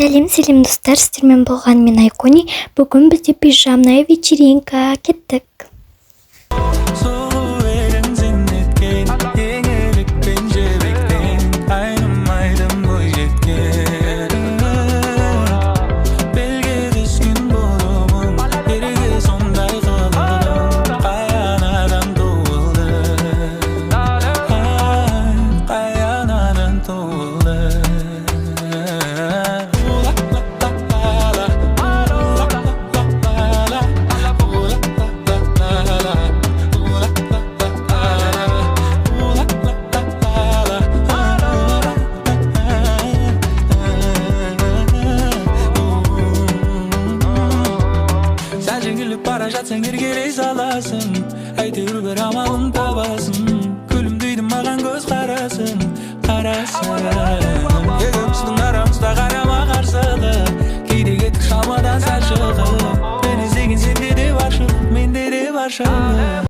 Сәлем достар, сіздермен болған мен Айкони. Бүгін бізде пижамная вечеринка. Кеттік. Bара жатсаң еркелей саласың, әйтеуір бір амалын табасың. Күлімдейді маған көз қарасың. Екеуміздің арамызда қарама қарсылық, кейде кеттік шамадан сәл шығып. Мен іздеген сенде де бар шындық, менде де бар шындық.